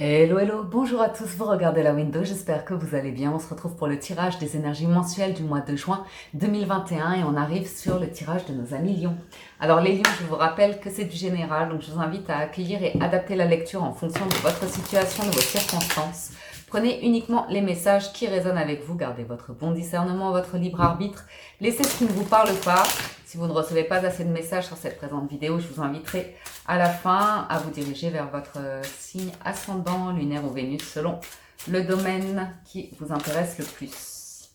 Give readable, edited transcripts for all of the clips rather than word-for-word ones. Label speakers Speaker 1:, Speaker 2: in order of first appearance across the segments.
Speaker 1: Hello, hello, bonjour à tous, vous regardez la window, j'espère que vous allez bien. On se retrouve pour le tirage des énergies mensuelles du mois de juin 2021 et on arrive sur le tirage de nos amis lions. Alors les lions, je vous rappelle que c'est du général, donc je vous invite à accueillir et adapter la lecture en fonction de votre situation, de vos circonstances. Prenez uniquement les messages qui résonnent avec vous, gardez votre bon discernement, votre libre arbitre, laissez ce qui ne vous parle pas. Si vous ne recevez pas assez de messages sur cette présente vidéo, je vous inviterai à la fin à vous diriger vers votre signe ascendant, lunaire ou Vénus, selon le domaine qui vous intéresse le plus.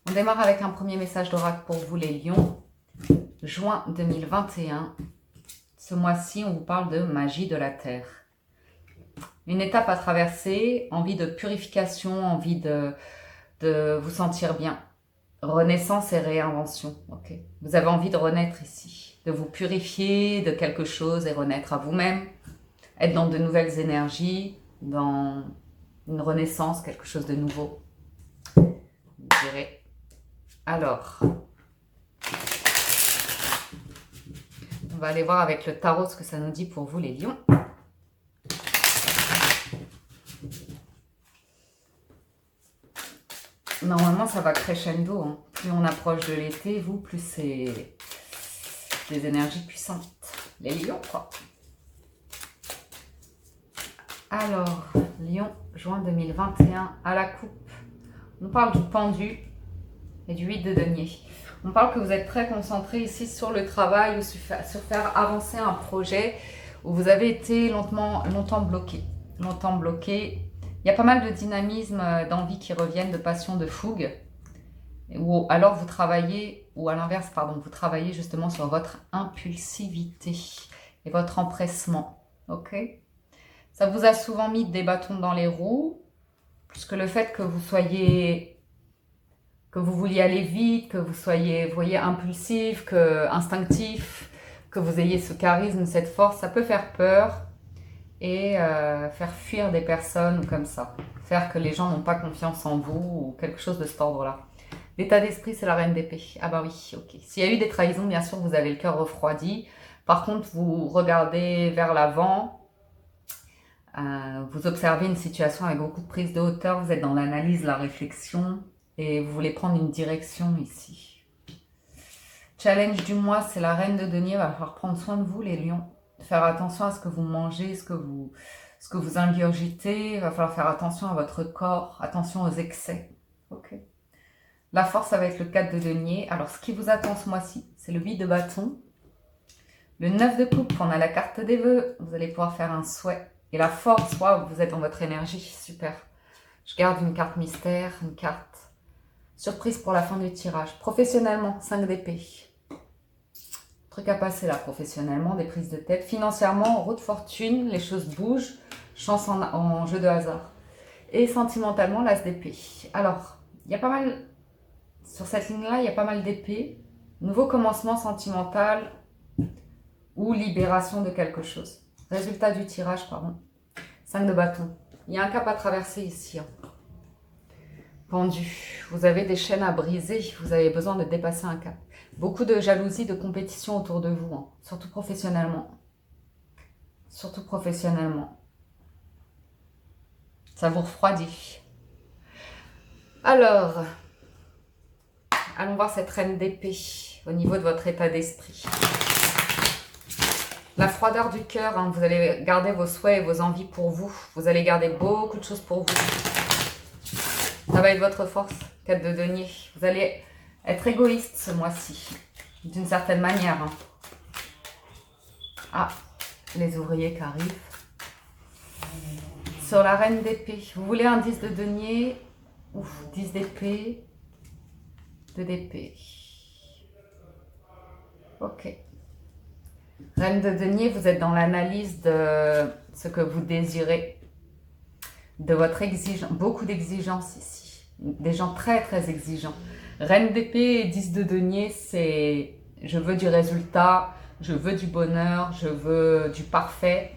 Speaker 1: On démarre avec un premier message d'oracle pour vous les lions. Juin 2021. Ce mois-ci, on vous parle de magie de la terre. Une étape à traverser, envie de purification, envie de vous sentir bien. Renaissance et réinvention. Ok. Vous avez envie de renaître ici, de vous purifier de quelque chose et renaître à vous-même, être dans de nouvelles énergies, dans une renaissance, quelque chose de nouveau. Vous direz. Alors, on va aller voir avec le tarot ce que ça nous dit pour vous les lions. Normalement, ça va crescendo. Hein. Plus on approche de l'été, vous, plus c'est des énergies puissantes. Les lions, quoi. Alors, Lion, juin 2021, à la coupe. On parle du pendu et du 8 de denier. On parle que vous êtes très concentré ici sur le travail ou sur faire avancer un projet où vous avez été longtemps bloqué. Longtemps bloqué. Il y a pas mal de dynamisme, d'envie qui reviennent, de passion, de fougue. Ou alors vous travaillez, ou à l'inverse, pardon, vous travaillez justement sur votre impulsivité et votre empressement. Ok ? Ça vous a souvent mis des bâtons dans les roues, puisque le fait que vous vouliez aller vite, que vous soyez, vous voyez, impulsif, instinctif, que vous ayez ce charisme, cette force, ça peut faire peur et faire fuir des personnes comme ça. Faire que les gens n'ont pas confiance en vous ou quelque chose de cet ordre-là. L'état d'esprit, c'est la reine d'épée. Ah bah oui, ok. S'il y a eu des trahisons, bien sûr, vous avez le cœur refroidi. Par contre, vous regardez vers l'avant. Vous observez une situation avec beaucoup de prise de hauteur, vous êtes dans l'analyse, la réflexion et vous voulez prendre une direction ici. Challenge du mois, c'est la reine de denier, il va falloir prendre soin de vous les lions, faire attention à ce que vous mangez, ce que vous ingurgitez, il va falloir faire attention à votre corps, attention aux excès. Ok. La force, ça va être le 4 de denier. Alors ce qui vous attend ce mois-ci, c'est le 8 de bâton. Le 9 de coupe, on a la carte des vœux, vous allez pouvoir faire un souhait. Et la force, waouh, vous êtes dans votre énergie, super. Je garde une carte mystère, une carte surprise pour la fin du tirage. Professionnellement, 5 d'épée. Truc à passer là, professionnellement, des prises de tête. Financièrement, roue de fortune, les choses bougent, chance en jeu de hasard. Et sentimentalement, l'as d'épée. Alors, il y a pas mal, sur cette ligne-là, il y a pas mal d'épées. Nouveau commencement sentimental ou libération de quelque chose. Résultat du tirage, pardon. 5 de bâton. Il y a un cap à traverser ici. Hein. Pendu. Vous avez des chaînes à briser. Vous avez besoin de dépasser un cap. Beaucoup de jalousie, de compétition autour de vous. Hein. Surtout professionnellement. Surtout professionnellement. Ça vous refroidit. Alors, allons voir cette reine d'épée au niveau de votre état d'esprit. La froideur du cœur, hein, vous allez garder vos souhaits et vos envies pour vous. Vous allez garder beaucoup de choses pour vous. Ça va être votre force, 4 de denier. Vous allez être égoïste ce mois-ci, d'une certaine manière. Hein. Ah, les ouvriers qui arrivent. Sur la reine d'épée, vous voulez un 10 de denier. Ouf, 10 d'épée, 2 d'épée. Ok. Reine de denier, vous êtes dans l'analyse de ce que vous désirez, de votre exigence, beaucoup d'exigences ici, des gens très très exigeants. Reine d'épée et 10 de denier, c'est je veux du résultat, je veux du bonheur, je veux du parfait.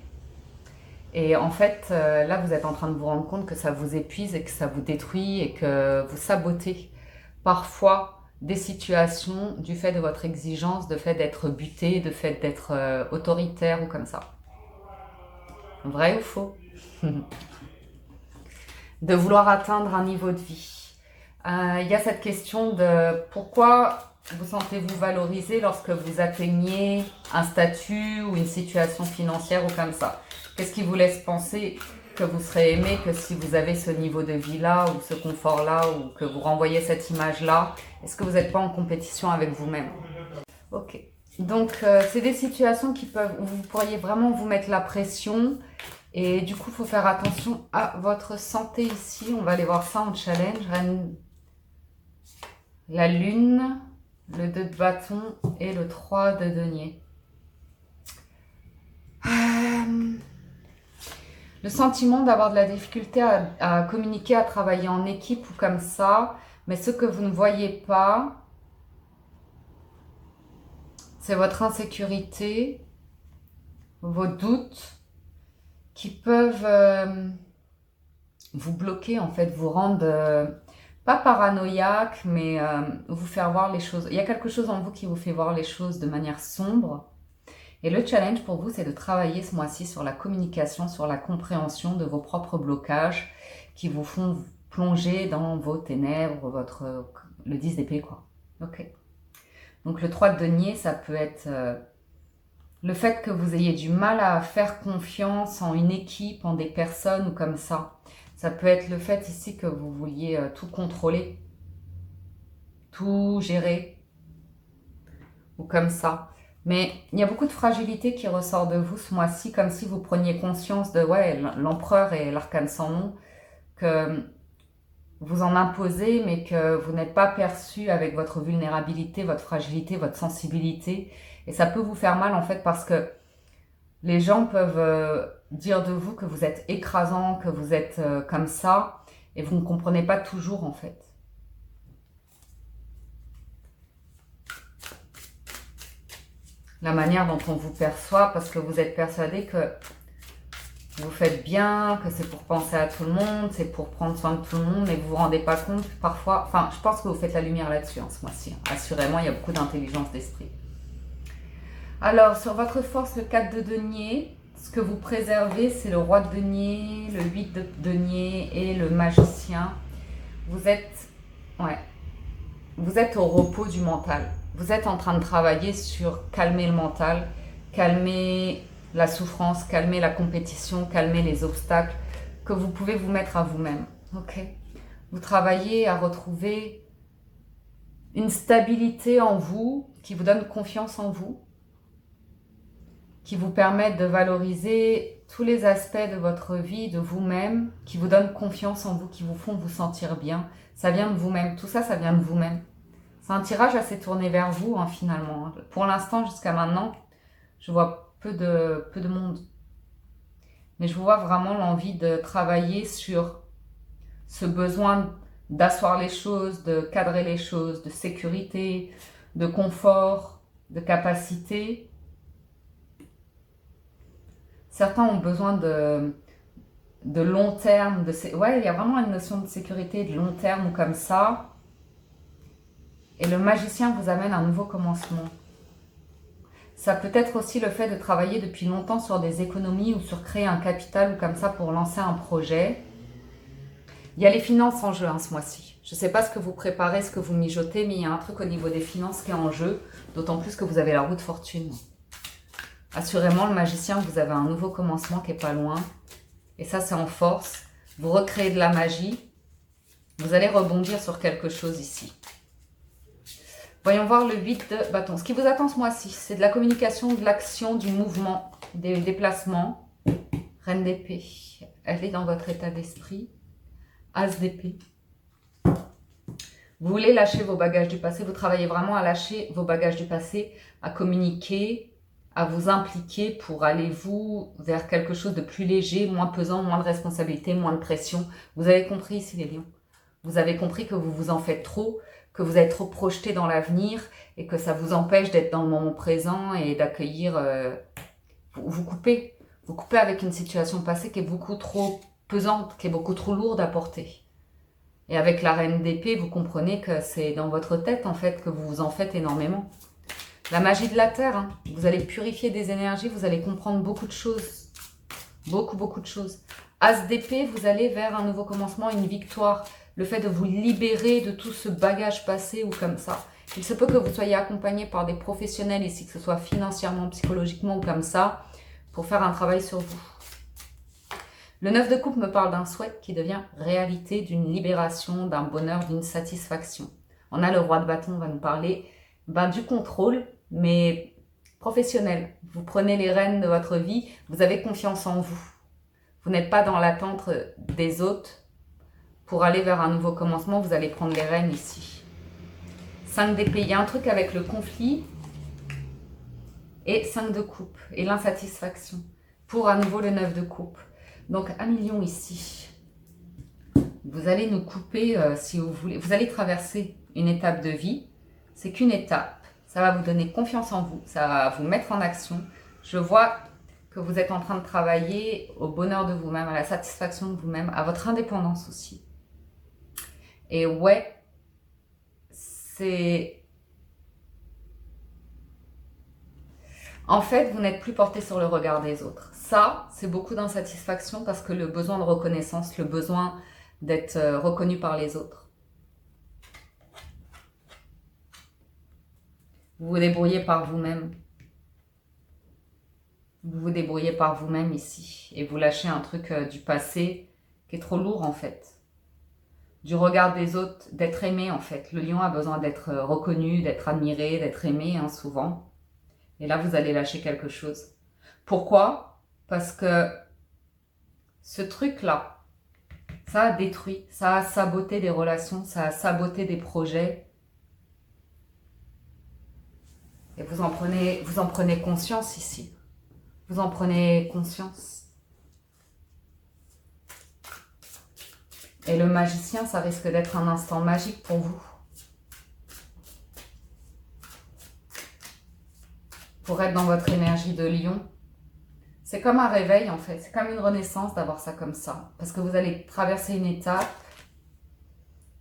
Speaker 1: Et en fait, là vous êtes en train de vous rendre compte que ça vous épuise et que ça vous détruit et que vous sabotez parfois des situations du fait de votre exigence, de fait d'être buté, de fait d'être autoritaire ou comme ça. Vrai ou faux? de vouloir atteindre un niveau de vie. Il y a cette question de pourquoi vous sentez-vous valorisé lorsque vous atteignez un statut ou une situation financière ou comme ça. Qu'est-ce qui vous laisse penser que vous serez aimé que si vous avez ce niveau de vie-là ou ce confort-là ou que vous renvoyez cette image-là? Est-ce que vous n'êtes pas en compétition avec vous-même? Ok. Donc, c'est des situations où vous pourriez vraiment vous mettre la pression. Et du coup, il faut faire attention à votre santé ici. On va aller voir ça en challenge. La lune, le 2 de bâton et le 3 de denier. Le sentiment d'avoir de la difficulté à communiquer, à travailler en équipe ou comme ça. Mais ce que vous ne voyez pas, c'est votre insécurité, vos doutes qui peuvent vous bloquer, en fait, vous rendre pas paranoïaque, mais vous faire voir les choses. Il y a quelque chose en vous qui vous fait voir les choses de manière sombre. Et le challenge pour vous, c'est de travailler ce mois-ci sur la communication, sur la compréhension de vos propres blocages qui vous font plonger dans vos ténèbres, le 10 d'épée, quoi. Ok. Donc le 3 de denier, ça peut être le fait que vous ayez du mal à faire confiance en une équipe, en des personnes ou comme ça. Ça peut être le fait ici que vous vouliez tout contrôler, tout gérer ou comme ça. Mais il y a beaucoup de fragilité qui ressort de vous ce mois-ci, comme si vous preniez conscience de l'empereur et l'arcane sans nom, que vous en imposez, mais que vous n'êtes pas perçu avec votre vulnérabilité, votre fragilité, votre sensibilité. Et ça peut vous faire mal en fait parce que les gens peuvent dire de vous que vous êtes écrasant, que vous êtes comme ça, et vous ne comprenez pas toujours en fait. La manière dont on vous perçoit, parce que vous êtes persuadé que vous faites bien, que c'est pour penser à tout le monde, c'est pour prendre soin de tout le monde, mais vous vous rendez pas compte parfois. Enfin, je pense que vous faites la lumière là-dessus ce mois-ci. Assurément, il y a beaucoup d'intelligence d'esprit. Alors, sur votre force, le 4 de denier, ce que vous préservez, c'est le roi de denier, le 8 de denier et le magicien. Vous êtes au repos du mental. Vous êtes en train de travailler sur calmer le mental, calmer la souffrance, calmer la compétition, calmer les obstacles que vous pouvez vous mettre à vous-même. Ok. Vous travaillez à retrouver une stabilité en vous qui vous donne confiance en vous, qui vous permettent de valoriser tous les aspects de votre vie, de vous-même, qui vous donnent confiance en vous, qui vous font vous sentir bien. Ça vient de vous-même. Tout ça, ça vient de vous-même. C'est un tirage assez tourné vers vous, finalement. Pour l'instant, jusqu'à maintenant, je vois peu de monde. Mais je vois vraiment l'envie de travailler sur ce besoin d'asseoir les choses, de cadrer les choses, de sécurité, de confort, de capacité. Certains ont besoin de long terme. Il y a vraiment une notion de sécurité de long terme ou comme ça. Et le magicien vous amène à un nouveau commencement. Ça peut être aussi le fait de travailler depuis longtemps sur des économies ou sur créer un capital ou comme ça pour lancer un projet. Il y a les finances en jeu ce mois-ci. Je ne sais pas ce que vous préparez, ce que vous mijotez, mais il y a un truc au niveau des finances qui est en jeu, d'autant plus que vous avez la roue de fortune. Assurément, le magicien, vous avez un nouveau commencement qui n'est pas loin. Et ça, c'est en force. Vous recréez de la magie. Vous allez rebondir sur quelque chose ici. Voyons voir le 8 de bâton. Ce qui vous attend ce mois-ci, c'est de la communication, de l'action, du mouvement, des déplacements. Reine d'épée. Elle est dans votre état d'esprit. As d'épée. Vous voulez lâcher vos bagages du passé. Vous travaillez vraiment à lâcher vos bagages du passé, à communiquer, à vous impliquer pour aller vers quelque chose de plus léger, moins pesant, moins de responsabilité, moins de pression. Vous avez compris ici les lions. Vous avez compris que vous vous en faites trop, que vous êtes trop projeté dans l'avenir et que ça vous empêche d'être dans le moment présent et d'accueillir... Vous coupez avec une situation passée qui est beaucoup trop pesante, qui est beaucoup trop lourde à porter. Et avec la reine d'épée, vous comprenez que c'est dans votre tête en fait que vous vous en faites énormément. La magie de la terre, vous allez purifier des énergies, vous allez comprendre beaucoup de choses. Beaucoup de choses. As d'épée, vous allez vers un nouveau commencement, une victoire. Le fait de vous libérer de tout ce bagage passé ou comme ça. Il se peut que vous soyez accompagné par des professionnels ici, que ce soit financièrement, psychologiquement ou comme ça, pour faire un travail sur vous. Le 9 de coupe me parle d'un souhait qui devient réalité, d'une libération, d'un bonheur, d'une satisfaction. On a le roi de bâton, on va nous parler du contrôle, mais professionnel. Vous prenez les rênes de votre vie, vous avez confiance en vous. Vous n'êtes pas dans l'attente des autres pour aller vers un nouveau commencement, vous allez prendre les rênes ici. 5 d'épée, il y a un truc avec le conflit et 5 de coupe et l'insatisfaction pour à nouveau le 9 de coupe. Donc 1 million ici. Vous allez nous couper si vous voulez. Vous allez traverser une étape de vie. C'est qu'une étape. Ça va vous donner confiance en vous. Ça va vous mettre en action. Je vois que vous êtes en train de travailler au bonheur de vous-même, à la satisfaction de vous-même, à votre indépendance aussi. Et ouais, c'est... En fait, vous n'êtes plus porté sur le regard des autres. Ça, c'est beaucoup d'insatisfaction parce que le besoin de reconnaissance, le besoin d'être reconnu par les autres. Vous vous débrouillez par vous-même. Vous vous débrouillez par vous-même ici. Et vous lâchez un truc du passé qui est trop lourd en fait. Du regard des autres, d'être aimé en fait. Le lion a besoin d'être reconnu, d'être admiré, d'être aimé souvent. Et là, vous allez lâcher quelque chose. Pourquoi? Parce que ce truc-là, ça a détruit, ça a saboté des relations, ça a saboté des projets. Et vous en prenez conscience ici. Vous en prenez conscience. Et le magicien, ça risque d'être un instant magique pour vous. Pour être dans votre énergie de lion. C'est comme un réveil en fait. C'est comme une renaissance d'avoir ça comme ça. Parce que vous allez traverser une étape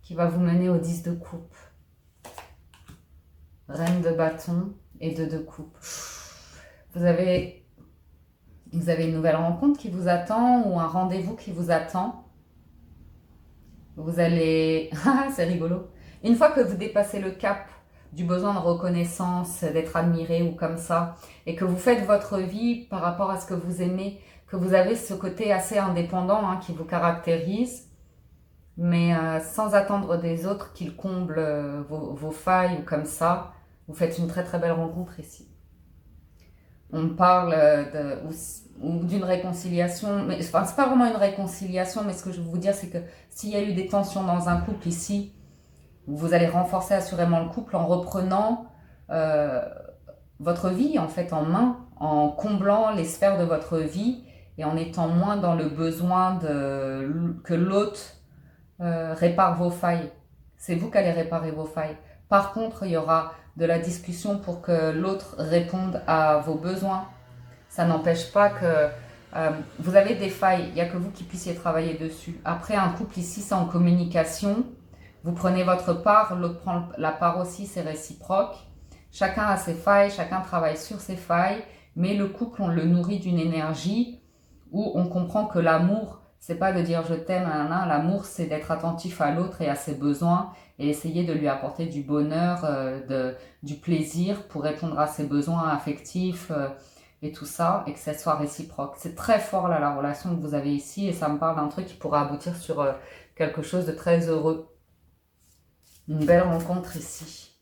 Speaker 1: qui va vous mener au 10 de coupe. Reine de bâton et 2 de coupe. Vous avez une nouvelle rencontre qui vous attend ou un rendez-vous qui vous attend. Vous allez... c'est rigolo. Une fois que vous dépassez le cap du besoin de reconnaissance, d'être admiré ou comme ça, et que vous faites votre vie par rapport à ce que vous aimez, que vous avez ce côté assez indépendant qui vous caractérise, mais sans attendre des autres qu'ils comblent vos failles ou comme ça, vous faites une très très belle rencontre ici. On parle d'une réconciliation, mais enfin, c'est pas vraiment une réconciliation, mais ce que je veux vous dire, c'est que s'il y a eu des tensions dans un couple ici, vous allez renforcer assurément le couple en reprenant votre vie en fait en main, en comblant les sphères de votre vie et en étant moins dans le besoin que l'autre répare vos failles. C'est vous qui allez réparer vos failles. Par contre, il y aura de la discussion pour que l'autre réponde à vos besoins. Ça n'empêche pas que vous avez des failles, il n'y a que vous qui puissiez travailler dessus. Après, un couple ici, c'est en communication. Vous prenez votre part, l'autre prend la part aussi, c'est réciproque. Chacun a ses failles, chacun travaille sur ses failles, mais le couple, on le nourrit d'une énergie où on comprend que l'amour, c'est pas de dire je t'aime, l'amour, c'est d'être attentif à l'autre et à ses besoins et essayer de lui apporter du bonheur, du plaisir pour répondre à ses besoins affectifs et tout ça, et que ça soit réciproque. C'est très fort là, la relation que vous avez ici, et ça me parle d'un truc qui pourra aboutir sur quelque chose de très heureux. Une belle rencontre ici.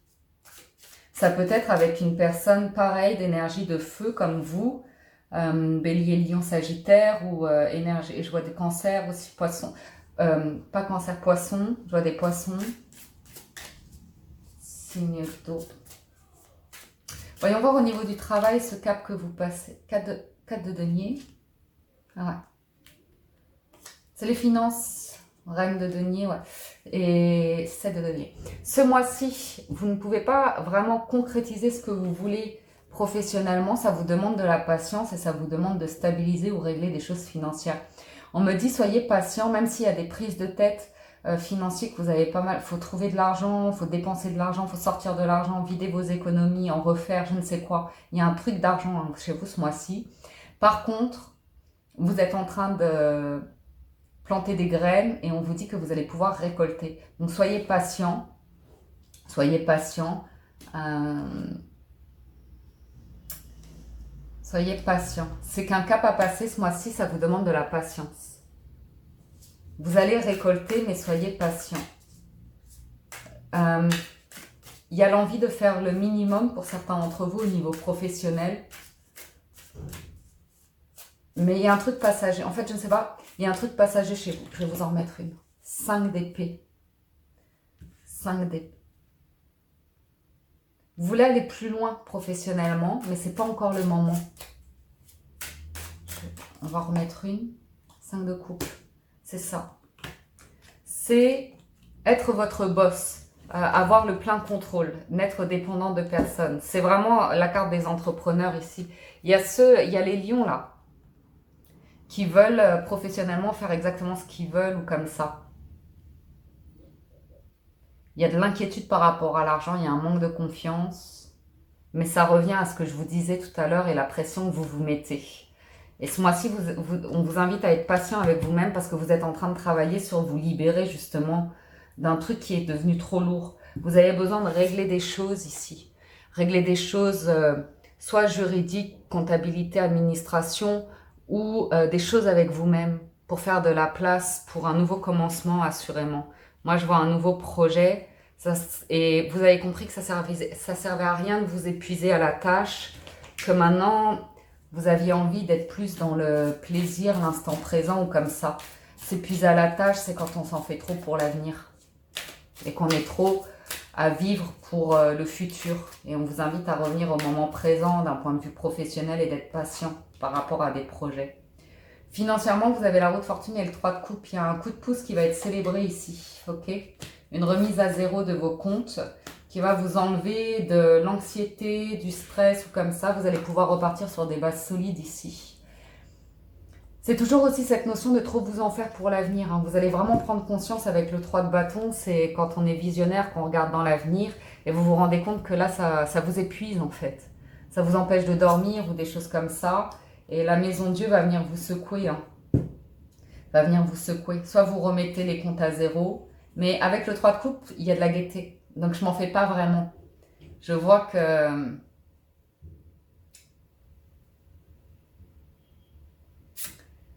Speaker 1: Ça peut être avec une personne pareille, d'énergie de feu comme vous, Bélier, Lion, Sagittaire, ou énergie, et je vois des cancers aussi, poissons, pas cancer, poissons, je vois des poissons, signe d'eau. Voyons voir au niveau du travail ce cap que vous passez. 4 de denier. Ah ouais. C'est les finances. Reine de denier, ouais. Et 7 de denier. Ce mois-ci, vous ne pouvez pas vraiment concrétiser ce que vous voulez professionnellement. Ça vous demande de la patience et ça vous demande de stabiliser ou régler des choses financières. On me dit, soyez patient, même s'il y a des prises de tête financières que vous avez pas mal. Il faut trouver de l'argent, il faut dépenser de l'argent, il faut sortir de l'argent, vider vos économies, en refaire, je ne sais quoi. Il y a un truc d'argent chez vous ce mois-ci. Par contre, vous êtes en train planter des graines et on vous dit que vous allez pouvoir récolter. Donc soyez patient. Soyez patient. Soyez patient. C'est qu'un cap à passer ce mois-ci, ça vous demande de la patience. Vous allez récolter, mais soyez patient. Il y a l'envie de faire le minimum pour certains d'entre vous au niveau professionnel. Mais il y a un truc passager. En fait, je ne sais pas. Il y a un truc passager chez vous. Je vais vous en remettre une. 5 d'épée. 5 d'épée. Vous voulez aller plus loin professionnellement, mais ce n'est pas encore le moment. On va remettre une. 5 de coupe. C'est ça. C'est être votre boss. Avoir le plein contrôle. N'être dépendant de personne. C'est vraiment la carte des entrepreneurs ici. Il y a les lions là. Qui veulent professionnellement faire exactement ce qu'ils veulent ou comme ça. Il y a de l'inquiétude par rapport à l'argent, il y a un manque de confiance. Mais ça revient à ce que je vous disais tout à l'heure et la pression que vous vous mettez. Et ce mois-ci, on vous invite à être patient avec vous-même parce que vous êtes en train de travailler sur vous libérer justement d'un truc qui est devenu trop lourd. Vous avez besoin de régler des choses ici. Régler des choses soit juridiques, comptabilité, administration, ou des choses avec vous-même pour faire de la place pour un nouveau commencement assurément. Moi, je vois un nouveau projet et vous avez compris que ça servait à rien de vous épuiser à la tâche, que maintenant, vous aviez envie d'être plus dans le plaisir, l'instant présent ou comme ça. S'épuiser à la tâche, c'est quand on s'en fait trop pour l'avenir et qu'on est trop à vivre pour le futur. Et on vous invite à revenir au moment présent d'un point de vue professionnel et d'être patient par rapport à des projets. Financièrement, vous avez la roue de fortune et le 3 de coupe. Il y a un coup de pouce qui va être célébré ici. Ok, une remise à zéro de vos comptes qui va vous enlever de l'anxiété, du stress ou comme ça. Vous allez pouvoir repartir sur des bases solides ici. C'est toujours aussi cette notion de trop vous en faire pour l'avenir. Hein. Vous allez vraiment prendre conscience avec le 3 de bâton. C'est quand on est visionnaire, qu'on regarde dans l'avenir et vous vous rendez compte que là, ça vous épuise en fait. Ça vous empêche de dormir ou des choses comme ça. Et la maison de Dieu va venir vous secouer. Hein. Va venir vous secouer. Soit vous remettez les comptes à zéro. Mais avec le 3 de coupe, il y a de la gaieté. Donc je m'en fais pas vraiment. Je vois que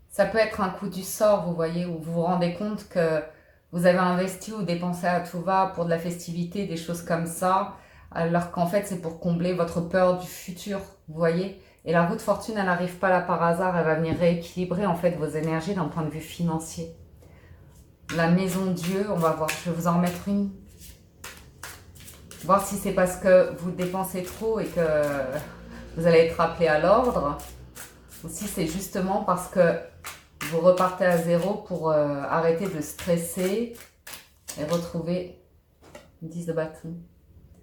Speaker 1: ça peut être un coup du sort, vous voyez, où vous vous rendez compte que vous avez investi ou dépensé à tout va pour de la festivité, des choses comme ça, alors qu'en fait c'est pour combler votre peur du futur, vous voyez. Et la roue de fortune, elle n'arrive pas là par hasard, elle va venir rééquilibrer en fait vos énergies d'un point de vue financier. La maison Dieu, on va voir, je vais vous en remettre une. Voir si c'est parce que vous dépensez trop et que vous allez être rappelé à l'ordre, ou si c'est justement parce que vous repartez à zéro pour arrêter de stresser et retrouver 10 de bâton.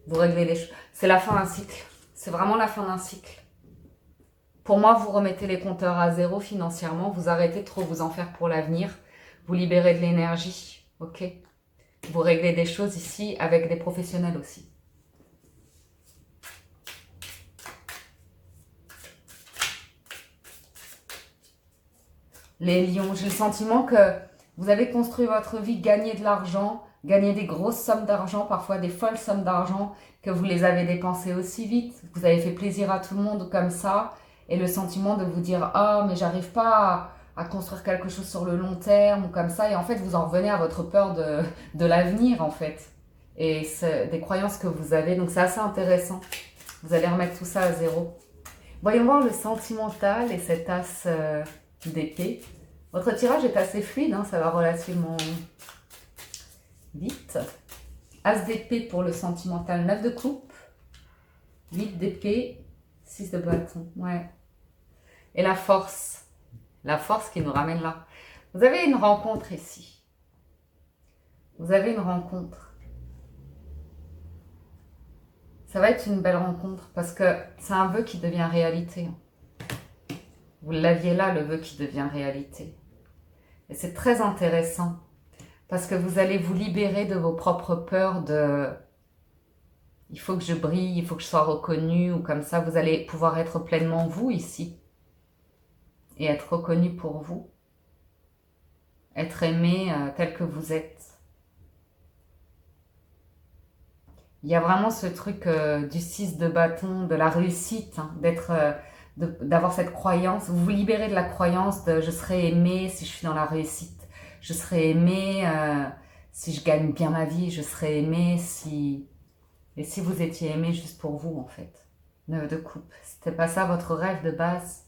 Speaker 1: Vous réglez les choses. C'est la fin d'un cycle. C'est vraiment la fin d'un cycle. Pour moi, vous remettez les compteurs à zéro financièrement. Vous arrêtez de trop vous en faire pour l'avenir. Vous libérez de l'énergie. Ok ? Vous réglez des choses ici avec des professionnels aussi. Les lions, j'ai le sentiment que vous avez construit votre vie, gagné de l'argent, gagné des grosses sommes d'argent, parfois des folles sommes d'argent, que vous les avez dépensées aussi vite. Vous avez fait plaisir à tout le monde comme ça. Et le sentiment de vous dire « Ah, mais j'arrive pas à construire quelque chose sur le long terme » ou comme ça. Et en fait, vous en revenez à votre peur de l'avenir en fait. Et c'est des croyances que vous avez. Donc c'est assez intéressant. Vous allez remettre tout ça à zéro. Voyons voir le sentimental et cet as d'épée. Votre tirage est assez fluide, hein, ça va relativement vite. As d'épée pour le sentimental, 9 de coupe, 8 d'épée, 6 de bâton. Ouais. Et la force qui nous ramène là. Vous avez une rencontre ici. Vous avez une rencontre. Ça va être une belle rencontre parce que c'est un vœu qui devient réalité. Vous l'aviez là, le vœu qui devient réalité. Et c'est très intéressant parce que vous allez vous libérer de vos propres peurs de « il faut que je brille, il faut que je sois reconnue » ou comme ça. Vous allez pouvoir être pleinement vous ici et être reconnu pour vous. être aimé tel que vous êtes. Il y a vraiment ce truc du 6 de bâton, de la réussite, hein, d'avoir cette croyance. Vous vous libérez de la croyance de je serai aimé si je suis dans la réussite. Je serai aimé si je gagne bien ma vie. Je serai aimé si... Et si vous étiez aimé juste pour vous, en fait. 9 de coupe. C'était pas ça votre rêve de base?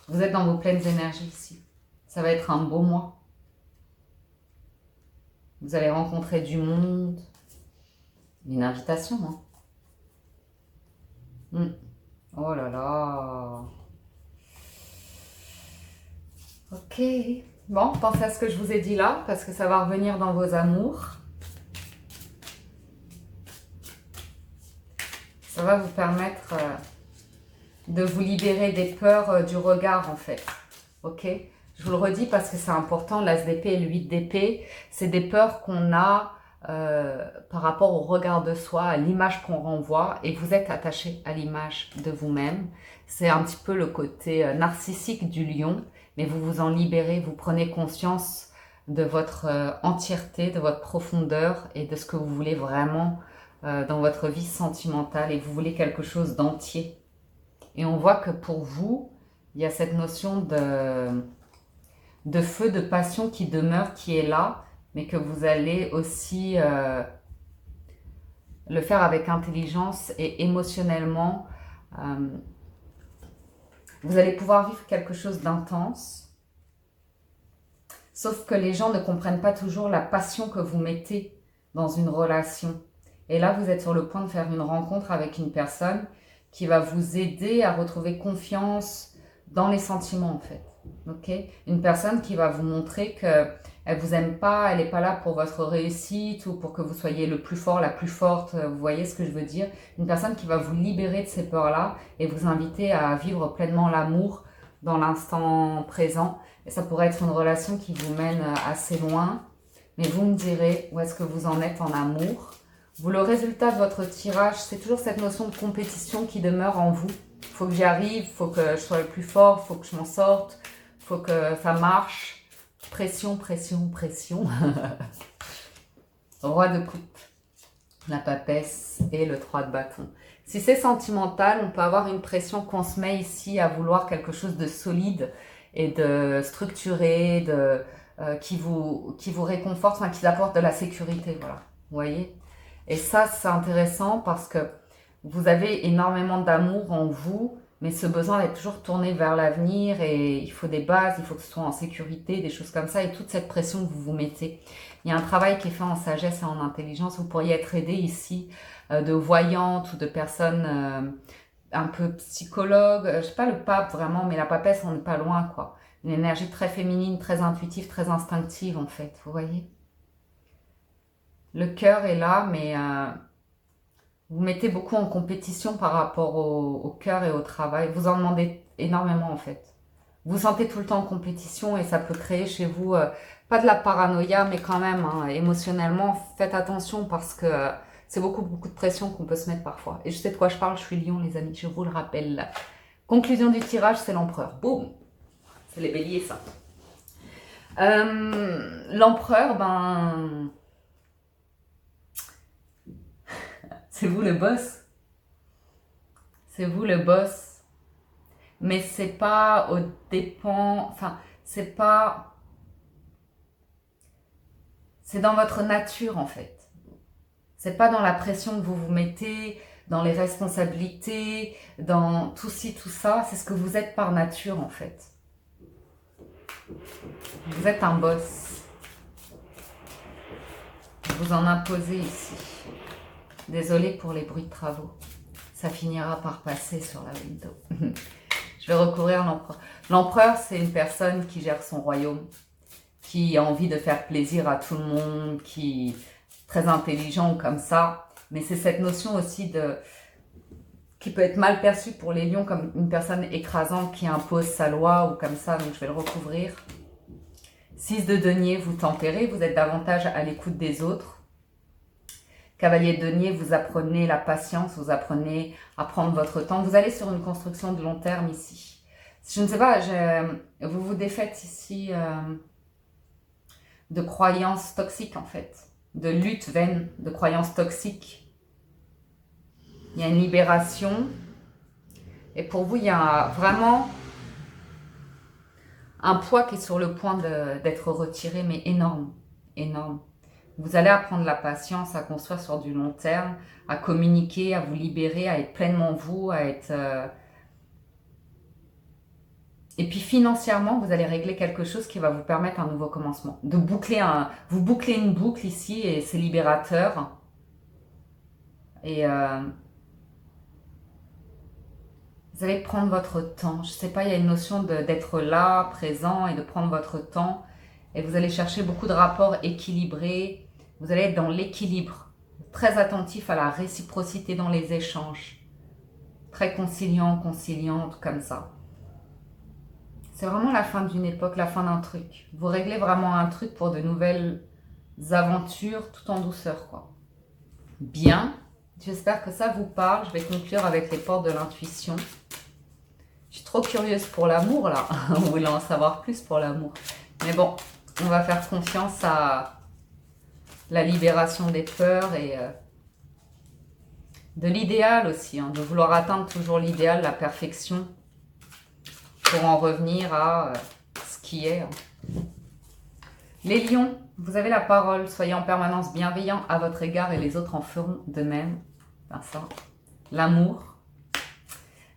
Speaker 1: Vous êtes dans vos pleines énergies ici. Ça va être un beau mois. Vous allez rencontrer du monde. Une invitation, hein. Oh là là. Ok. Bon, pensez à ce que je vous ai dit là, parce que ça va revenir dans vos amours. Ça va vous permettre de vous libérer des peurs du regard, en fait. Ok? Je vous le redis parce que c'est important, l'as d'épée et le 8 d'épée, c'est des peurs qu'on a par rapport au regard de soi, à l'image qu'on renvoie, et vous êtes attaché à l'image de vous-même. C'est un petit peu le côté narcissique du lion, mais vous vous en libérez, vous prenez conscience de votre entièreté, de votre profondeur et de ce que vous voulez vraiment dans votre vie sentimentale, et vous voulez quelque chose d'entier. Et on voit que pour vous, il y a cette notion de feu, de passion qui demeure, qui est là, mais que vous allez aussi le faire avec intelligence et émotionnellement. Vous allez pouvoir vivre quelque chose d'intense, sauf que les gens ne comprennent pas toujours la passion que vous mettez dans une relation. Et là, vous êtes sur le point de faire une rencontre avec une personne qui va vous aider à retrouver confiance dans les sentiments, en fait. Okay? Une personne qui va vous montrer qu'elle ne vous aime pas, elle n'est pas là pour votre réussite ou pour que vous soyez le plus fort, la plus forte, vous voyez ce que je veux dire? Une personne qui va vous libérer de ces peurs-là et vous inviter à vivre pleinement l'amour dans l'instant présent. Et ça pourrait être une relation qui vous mène assez loin, mais vous me direz où est-ce que vous en êtes en amour. Vous, le résultat de votre tirage, c'est toujours cette notion de compétition qui demeure en vous. Il faut que j'y arrive, il faut que je sois le plus fort, il faut que je m'en sorte, il faut que ça marche. Pression, pression, pression. Roi de coupe, la papesse et le 3 de bâton. Si c'est sentimental, on peut avoir une pression qu'on se met ici à vouloir quelque chose de solide et de structuré, qui vous réconforte, enfin, qui vous apporte de la sécurité, voilà. Vous voyez? Et ça, c'est intéressant parce que vous avez énormément d'amour en vous, mais ce besoin d'être toujours tourné vers l'avenir et il faut des bases, il faut que ce soit en sécurité, des choses comme ça, et toute cette pression que vous vous mettez. Il y a un travail qui est fait en sagesse et en intelligence. Vous pourriez être aidé ici de voyantes ou de personnes un peu psychologues. Je sais pas le pape vraiment, mais la papesse, on n'est pas loin, quoi. Une énergie très féminine, très intuitive, très instinctive, en fait, vous voyez? Le cœur est là, mais vous mettez beaucoup en compétition par rapport au cœur et au travail. Vous en demandez énormément, en fait. Vous sentez tout le temps en compétition et ça peut créer chez vous, pas de la paranoïa, mais quand même, hein, émotionnellement, faites attention parce que c'est beaucoup de pression qu'on peut se mettre parfois. Et je sais de quoi je parle, je suis lion, les amis, je vous le rappelle. Conclusion du tirage, c'est l'empereur. Boum! C'est les béliers, ça. L'empereur, ben... c'est vous le boss. C'est vous le boss. Mais c'est pas au dépend... Enfin, c'est pas... C'est dans votre nature, en fait. C'est pas dans la pression que vous vous mettez, dans les responsabilités, dans tout ci, tout ça. C'est ce que vous êtes par nature, en fait. Vous êtes un boss. Vous en imposez ici. Désolée pour les bruits de travaux. Ça finira par passer sur la window. Je vais recourir à l'empereur. L'empereur, c'est une personne qui gère son royaume, qui a envie de faire plaisir à tout le monde, qui est très intelligent comme ça. Mais c'est cette notion aussi qui peut être mal perçue pour les lions comme une personne écrasante qui impose sa loi ou comme ça. Donc je vais le recouvrir. 6 de denier, vous tempérez, vous êtes davantage à l'écoute des autres. Cavalier de denier, vous apprenez la patience, vous apprenez à prendre votre temps. Vous allez sur une construction de long terme ici. Je ne sais pas, vous vous défaites ici de croyances toxiques en fait, de lutte vaine, de croyances toxiques. Il y a une libération. Et pour vous, il y a vraiment un poids qui est sur le point d'être retiré, mais énorme, énorme. Vous allez apprendre la patience, à construire sur du long terme, à communiquer, à vous libérer, à être pleinement vous, à être... Et puis financièrement, vous allez régler quelque chose qui va vous permettre un nouveau commencement. De boucler vous bouclez une boucle ici et c'est libérateur. Et vous allez prendre votre temps. Je ne sais pas, il y a une notion d'être là, présent et de prendre votre temps. Et vous allez chercher beaucoup de rapports équilibrés. Vous allez être dans l'équilibre. Très attentif à la réciprocité dans les échanges. Très conciliant, conciliante, comme ça. C'est vraiment la fin d'une époque, la fin d'un truc. Vous réglez vraiment un truc pour de nouvelles aventures, tout en douceur, quoi. Bien. J'espère que ça vous parle. Je vais conclure avec les portes de l'intuition. Je suis trop curieuse pour l'amour, là. Vous voulez en savoir plus pour l'amour. Mais bon, on va faire confiance à la libération des peurs et de l'idéal aussi. De vouloir atteindre toujours l'idéal, la perfection, pour en revenir à ce qui est. Les lions, vous avez la parole. Soyez en permanence bienveillants à votre égard et les autres en feront de même. Enfin, ça. L'amour.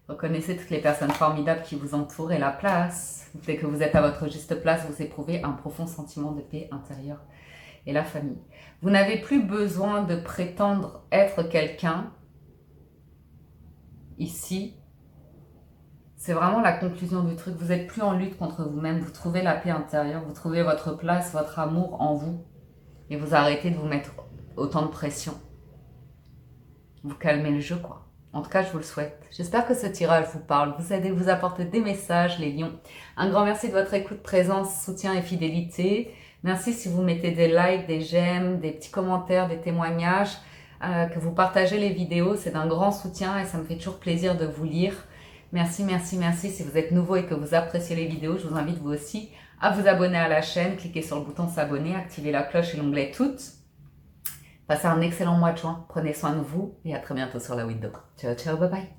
Speaker 1: Reconnaissez toutes les personnes formidables qui vous entourent et la place. Dès que vous êtes à votre juste place, vous éprouvez un profond sentiment de paix intérieure. Et la famille. Vous n'avez plus besoin de prétendre être quelqu'un. Ici, c'est vraiment la conclusion du truc. Vous n'êtes plus en lutte contre vous-même. Vous trouvez la paix intérieure. Vous trouvez votre place, votre amour en vous. Et vous arrêtez de vous mettre autant de pression. Vous calmez le jeu, quoi. En tout cas, je vous le souhaite. J'espère que ce tirage vous parle, vous aide, vous apporte des messages, les lions. Un grand merci de votre écoute, présence, soutien et fidélité. Merci si vous mettez des likes, des j'aime, des petits commentaires, des témoignages, que vous partagez les vidéos. C'est d'un grand soutien et ça me fait toujours plaisir de vous lire. Merci, merci, merci. Si vous êtes nouveau et que vous appréciez les vidéos, je vous invite vous aussi à vous abonner à la chaîne. Cliquez sur le bouton s'abonner, activez la cloche et l'onglet toutes. Passez un excellent mois de juin. Prenez soin de vous et à très bientôt sur la window. Ciao, ciao, bye bye.